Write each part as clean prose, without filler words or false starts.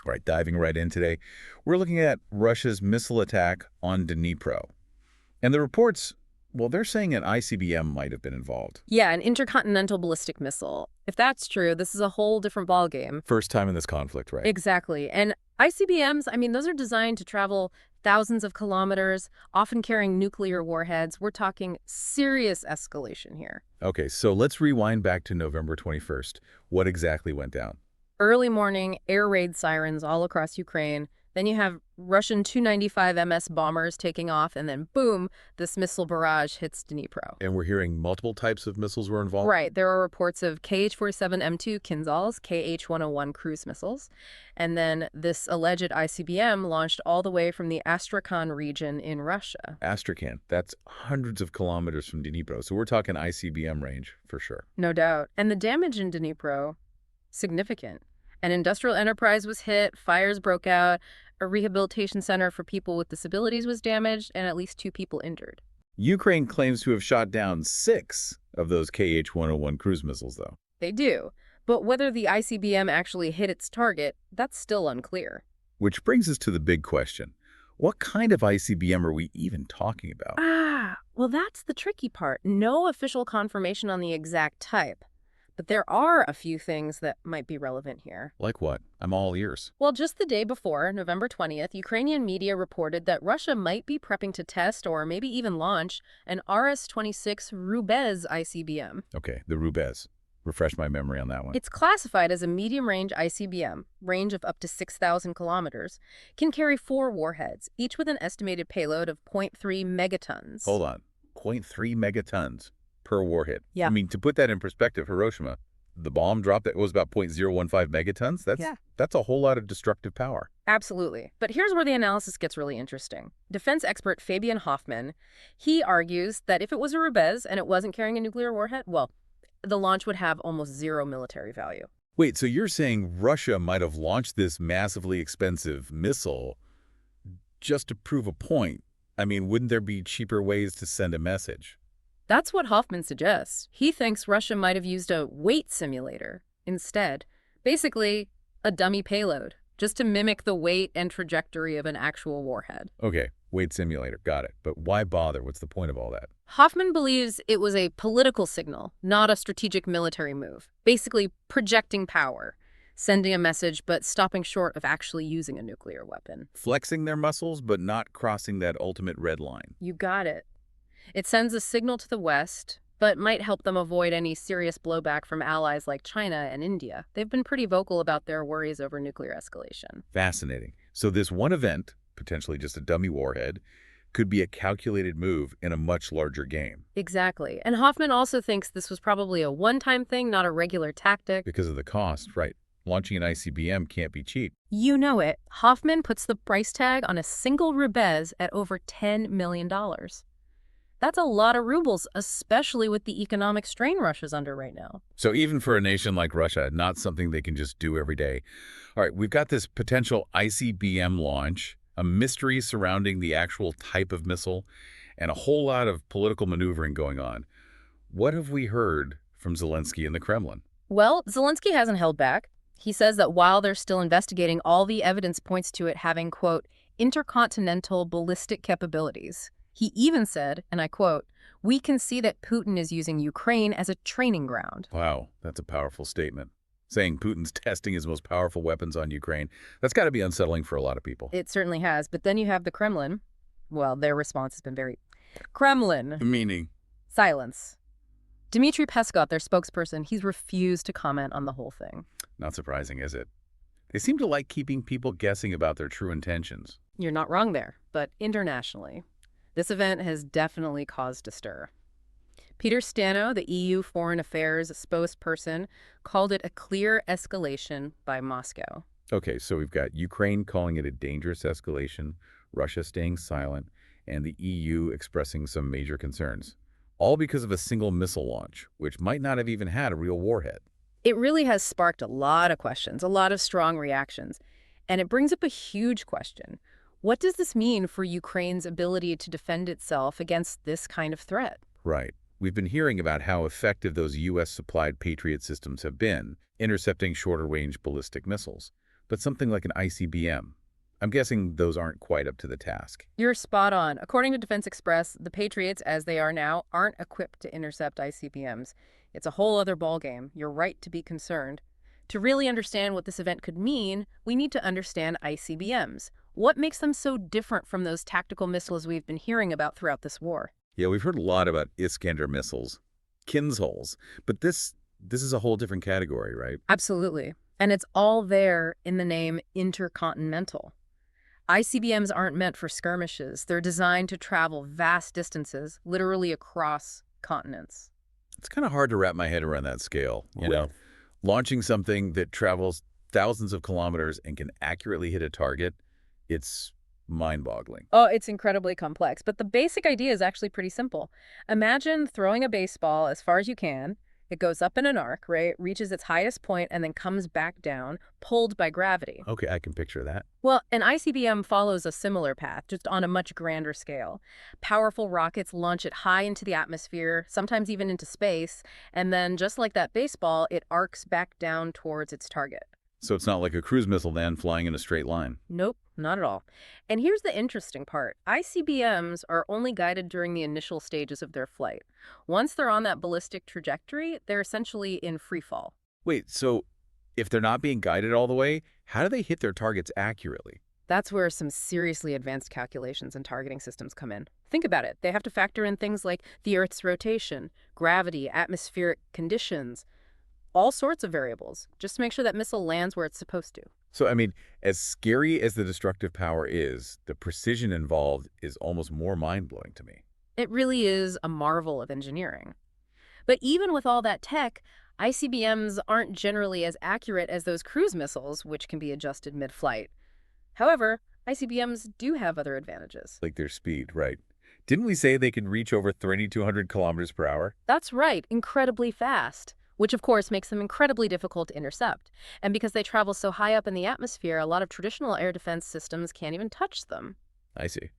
All right, diving right in today, we're looking at Russia's missile attack on Dnipro. And the reports, well, they're saying an ICBM might have been involved. Yeah, an intercontinental ballistic missile. If that's true, this is a whole different ballgame. First time in this conflict, right? Exactly. And ICBMs, I mean, those are designed to travel thousands of kilometers, often carrying nuclear warheads. We're talking serious escalation here. Okay, so let's rewind back to November 21st. What exactly went down? Early morning, air raid sirens all across Ukraine. Then you have Russian Tu-95 MS bombers taking off, and then boom, this missile barrage hits Dnipro. And we're hearing multiple types of missiles were involved? Right. There are reports of Kh-47M2 Kinzhals, Kh-101 cruise missiles, and then this alleged ICBM launched all the way from the Astrakhan region in Russia. Astrakhan, that's hundreds of kilometers from Dnipro. So we're talking ICBM range for sure. No doubt. And the damage in Dnipro, significant. An industrial enterprise was hit, fires broke out, a rehabilitation center for people with disabilities was damaged, and at least 2 people injured. Ukraine claims to have shot down 6 of those Kh-101 cruise missiles, though. They do. But whether the ICBM actually hit its target, that's still unclear. Which brings us to the big question. What kind of ICBM are we even talking about? Well, that's the tricky part. No official confirmation on the exact type. But there are a few things that might be relevant here. Like what? I'm all ears. Well, just the day before, November 20th, Ukrainian media reported that Russia might be prepping to test or maybe even launch an RS-26 Rubez ICBM. Okay, the Rubez. Refresh my memory on that one. It's classified as a medium-range ICBM, range of up to 6,000 kilometers, can carry 4 warheads, each with an estimated payload of 0.3 megatons. Hold on. 0.3 megatons per warhead. Yeah. I mean, to put that in perspective, Hiroshima, the bomb drop that was about 0.015 megatons, that's a whole lot of destructive power. Absolutely. But here's where the analysis gets really interesting. Defense expert Fabian Hoffman, he argues that if it was a Rubez and it wasn't carrying a nuclear warhead, well, the launch would have almost 0 military value. Wait, so you're saying Russia might have launched this massively expensive missile just to prove a point? I mean, wouldn't there be cheaper ways to send a message? That's what Hoffman suggests. He thinks Russia might have used a weight simulator instead. Basically, a dummy payload, just to mimic the weight and trajectory of an actual warhead. Okay, weight simulator, got it. But why bother? What's the point of all that? Hoffman believes it was a political signal, not a strategic military move. Basically, projecting power, sending a message, but stopping short of actually using a nuclear weapon. Flexing their muscles, but not crossing that ultimate red line. You got it. It sends a signal to the West, but might help them avoid any serious blowback from allies like China and India. They've been pretty vocal about their worries over nuclear escalation. Fascinating. So this one event, potentially just a dummy warhead, could be a calculated move in a much larger game. Exactly. And Hoffman also thinks this was probably a one-time thing, not a regular tactic. Because of the cost, right? Launching an ICBM can't be cheap. You know it. Hoffman puts the price tag on a single Rubez at over $10 million. That's a lot of rubles, especially with the economic strain Russia's under right now. So even for a nation like Russia, not something they can just do every day. All right, we've got this potential ICBM launch, a mystery surrounding the actual type of missile, and a whole lot of political maneuvering going on. What have we heard from Zelensky in the Kremlin? Well, Zelensky hasn't held back. He says that while they're still investigating, all the evidence points to it having, quote, intercontinental ballistic capabilities. He even said, and I quote, "We can see that Putin is using Ukraine as a training ground." Wow, that's a powerful statement. Saying Putin's testing his most powerful weapons on Ukraine, that's got to be unsettling for a lot of people. It certainly has. But then you have the Kremlin. Well, their response has been very Kremlin. Meaning? Silence. Dmitry Peskov, their spokesperson, he's refused to comment on the whole thing. Not surprising, is it? They seem to like keeping people guessing about their true intentions. You're not wrong there, but internationally, this event has definitely caused a stir. Peter Stano, the EU Foreign Affairs spokesperson, called it a clear escalation by Moscow. Okay, so we've got Ukraine calling it a dangerous escalation, Russia staying silent, and the EU expressing some major concerns. All because of a single missile launch, which might not have even had a real warhead. It really has sparked a lot of questions, a lot of strong reactions. And it brings up a huge question. What does this mean for Ukraine's ability to defend itself against this kind of threat? Right. We've been hearing about how effective those U.S.-supplied Patriot systems have been, intercepting shorter-range ballistic missiles. but something like an ICBM. I'm guessing those aren't quite up to the task. You're spot on. According to Defense Express, the Patriots, as they are now, aren't equipped to intercept ICBMs. It's a whole other ballgame. You're right to be concerned. To really understand what this event could mean, we need to understand ICBMs. What makes them so different from those tactical missiles we've been hearing about throughout this war? Yeah, we've heard a lot about Iskander missiles, Kinzhals, but this is a whole different category, right? Absolutely. And it's all there in the name intercontinental. ICBMs aren't meant for skirmishes. They're designed to travel vast distances, literally across continents. It's kind of hard to wrap my head around that scale, you know? Launching something that travels thousands of kilometers and can accurately hit a target, it's mind-boggling. Oh, it's incredibly complex, but the basic idea is actually pretty simple. Imagine throwing a baseball as far as you can. It goes up in an arc, right? Reaches its highest point and then comes back down, pulled by gravity. Okay, I can picture that. Well, an ICBM follows a similar path, just on a much grander scale. Powerful rockets launch it high into the atmosphere, sometimes even into space, and then, just like that baseball, it arcs back down towards its target. So it's not like a cruise missile then flying in a straight line. Nope, not at all. And here's the interesting part. ICBMs are only guided during the initial stages of their flight. Once they're on that ballistic trajectory, they're essentially in free fall. Wait, so if they're not being guided all the way, how do they hit their targets accurately? That's where some seriously advanced calculations and targeting systems come in. Think about it. They have to factor in things like the Earth's rotation, gravity, atmospheric conditions, all sorts of variables, just to make sure that missile lands where it's supposed to. So, I mean, as scary as the destructive power is, the precision involved is almost more mind-blowing to me. It really is a marvel of engineering. But even with all that tech, ICBMs aren't generally as accurate as those cruise missiles, which can be adjusted mid-flight. However, ICBMs do have other advantages. Like their speed, right? Didn't we say they can reach over 3,200 kilometers per hour? That's right, incredibly fast, which of course makes them incredibly difficult to intercept. And because they travel so high up in the atmosphere, a lot of traditional air defense systems can't even touch them. I see.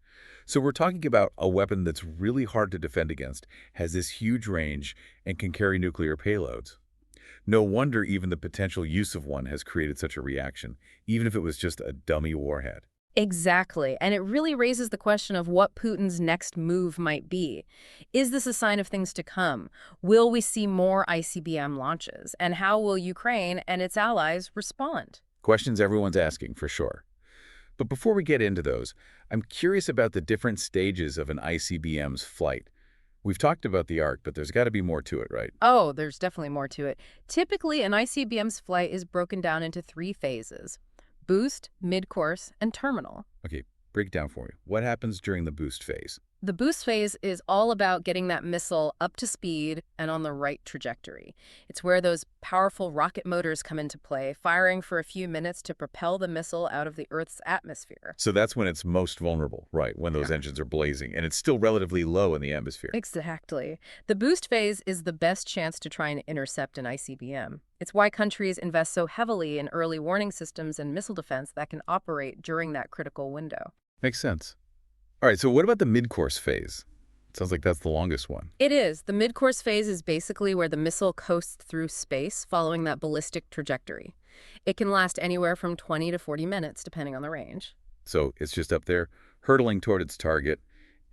So we're talking about a weapon that's really hard to defend against, has this huge range, and can carry nuclear payloads. No wonder even the potential use of one has created such a reaction, even if it was just a dummy warhead. Exactly. And it really raises the question of what Putin's next move might be. Is this a sign of things to come? Will we see more ICBM launches? And how will Ukraine and its allies respond? Questions everyone's asking, for sure. But before we get into those, I'm curious about the different stages of an ICBM's flight. We've talked about the arc, but there's got to be more to it, right? Oh, there's definitely more to it. Typically, an ICBM's flight is broken down into 3 phases: boost, mid-course, and terminal. Okay, break it down for me. What happens during the boost phase? The boost phase is all about getting that missile up to speed and on the right trajectory. It's where those powerful rocket motors come into play, firing for a few minutes to propel the missile out of the Earth's atmosphere. So that's when it's most vulnerable, right? When those engines are blazing, and it's still relatively low in the atmosphere. Exactly. The boost phase is the best chance to try and intercept an ICBM. It's why countries invest so heavily in early warning systems and missile defense that can operate during that critical window. Makes sense. All right, so what about the mid-course phase? Sounds like that's the longest one. It is. The mid-course phase is basically where the missile coasts through space following that ballistic trajectory. It can last anywhere from 20 to 40 minutes, depending on the range. So it's just up there, hurtling toward its target,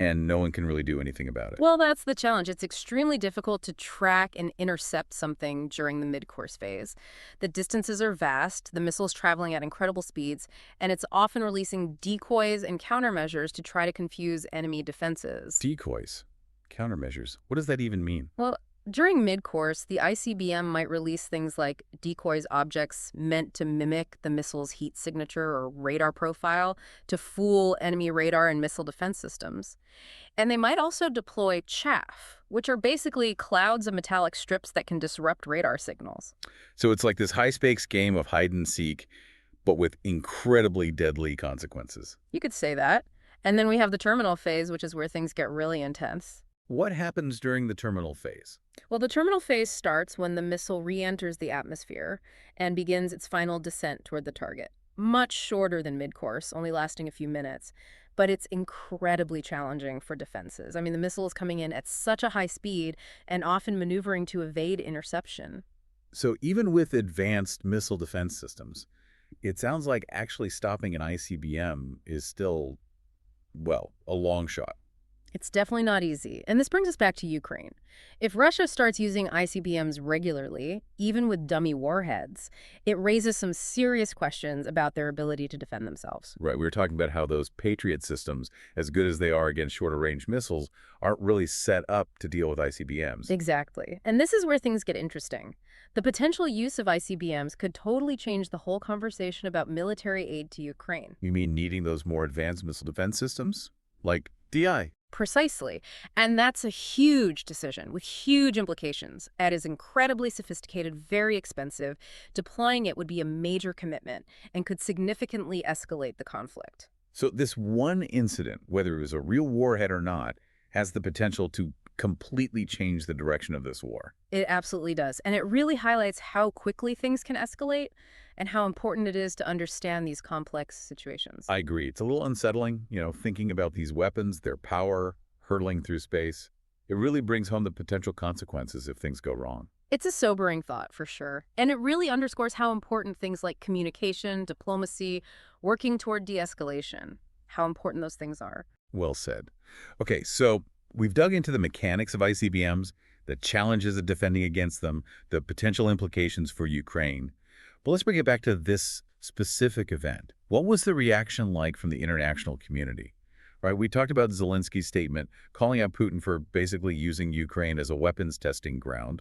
and no one can really do anything about it. Well, that's the challenge. It's extremely difficult to track and intercept something during the mid-course phase. The distances are vast, the missile's traveling at incredible speeds, and it's often releasing decoys and countermeasures to try to confuse enemy defenses. Decoys, countermeasures. What does that even mean? Well, during mid-course, the ICBM might release things like decoys, objects meant to mimic the missile's heat signature or radar profile to fool enemy radar and missile defense systems. And they might also deploy chaff, which are basically clouds of metallic strips that can disrupt radar signals. So it's like this high-stakes game of hide and seek, but with incredibly deadly consequences. You could say that. And then we have the terminal phase, which is where things get really intense. What happens during the terminal phase? Well, the terminal phase starts when the missile re-enters the atmosphere and begins its final descent toward the target. Much shorter than mid-course, only lasting a few minutes, but it's incredibly challenging for defenses. I mean, the missile is coming in at such a high speed and often maneuvering to evade interception. So even with advanced missile defense systems, It sounds like actually stopping an ICBM is still, well, a long shot. It's definitely not easy. And this brings us back to Ukraine. If Russia starts using ICBMs regularly, even with dummy warheads, it raises some serious questions about their ability to defend themselves. Right, we were talking about how those Patriot systems, as good as they are against shorter-range missiles, aren't really set up to deal with ICBMs. Exactly. And this is where things get interesting. The potential use of ICBMs could totally change the whole conversation about military aid to Ukraine. You mean needing those more advanced missile defense systems? Like DI? Precisely. And that's a huge decision with huge implications. It is incredibly sophisticated, very expensive. Deploying it would be a major commitment and could significantly escalate the conflict. So this one incident, whether it was a real warhead or not, has the potential to completely change the direction of this war. It absolutely does. And it really highlights how quickly things can escalate and how important it is to understand these complex situations. I agree. It's a little unsettling, thinking about these weapons, their power, hurtling through space. It really brings home the potential consequences if things go wrong. It's a sobering thought, for sure. And it really underscores how important things like communication, diplomacy, working toward de-escalation, how important those things are. Well said. Okay, so we've dug into the mechanics of ICBMs, the challenges of defending against them, the potential implications for Ukraine. But let's bring it back to this specific event. What was the reaction like from the international community? Right, we talked about Zelensky's statement calling out Putin for basically using Ukraine as a weapons testing ground.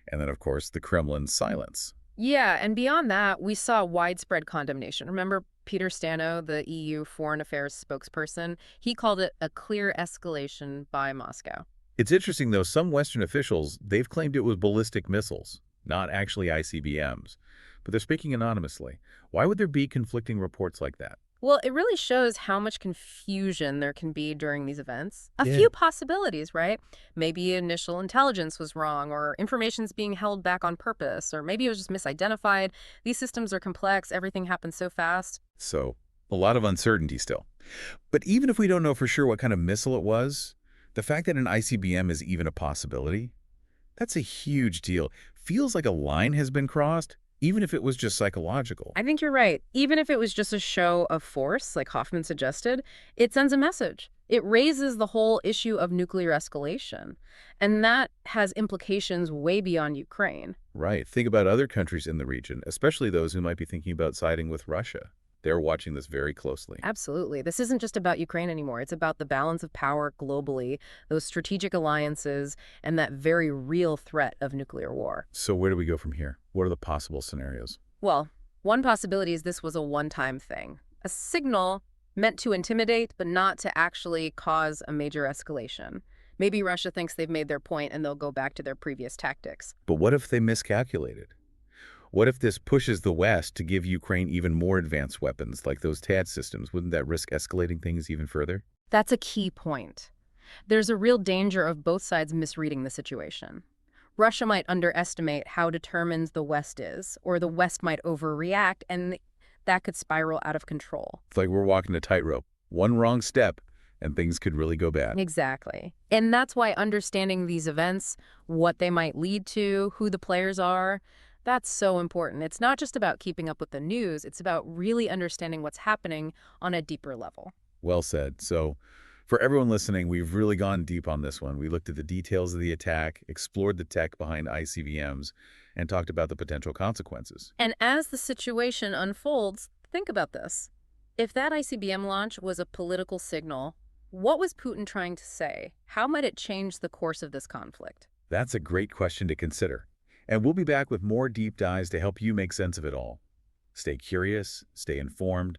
And then, of course, the Kremlin's silence. Yeah, and beyond that, we saw widespread condemnation. Remember Peter Stano, the EU Foreign Affairs spokesperson? He called it a clear escalation by Moscow. It's interesting, though, some Western officials, they've claimed it was ballistic missiles, not actually ICBMs. But they're speaking anonymously. Why would there be conflicting reports like that? Well, it really shows how much confusion there can be during these events. A Yeah. few possibilities, right? Maybe initial intelligence was wrong, or information's being held back on purpose, or maybe it was just misidentified. These systems are complex. Everything happens so fast. So, a lot of uncertainty still. But even if we don't know for sure what kind of missile it was, the fact that an ICBM is even a possibility, that's a huge deal. Feels like a line has been crossed, even if it was just psychological. I think you're right. Even if it was just a show of force, like Hoffman suggested, it sends a message. It raises the whole issue of nuclear escalation. And that has implications way beyond Ukraine. Right. Think about other countries in the region, especially those who might be thinking about siding with Russia. They're watching this very closely. Absolutely. This isn't just about Ukraine anymore. It's about the balance of power globally, those strategic alliances, and that very real threat of nuclear war. So where do we go from here? What are the possible scenarios? Well, one possibility is this was a one-time thing. A signal meant to intimidate, but not to actually cause a major escalation. Maybe Russia thinks they've made their point and they'll go back to their previous tactics. But what if they miscalculated? What if this pushes the West to give Ukraine even more advanced weapons, like those THAAD systems? Wouldn't that risk escalating things even further? That's a key point. There's a real danger of both sides misreading the situation. Russia might underestimate how determined the West is, or the West might overreact, and that could spiral out of control. It's like we're walking a tightrope. One wrong step, and things could really go bad. Exactly. And that's why understanding these events, what they might lead to, who the players are, that's so important. It's not just about keeping up with the news, it's about really understanding what's happening on a deeper level. Well said. So for everyone listening, we've really gone deep on this one. We looked at the details of the attack, explored the tech behind ICBMs, and talked about the potential consequences. And as the situation unfolds, think about this. If that ICBM launch was a political signal, what was Putin trying to say? How might it change the course of this conflict? That's a great question to consider. And we'll be back with more deep dives to help you make sense of it all. Stay curious, stay informed,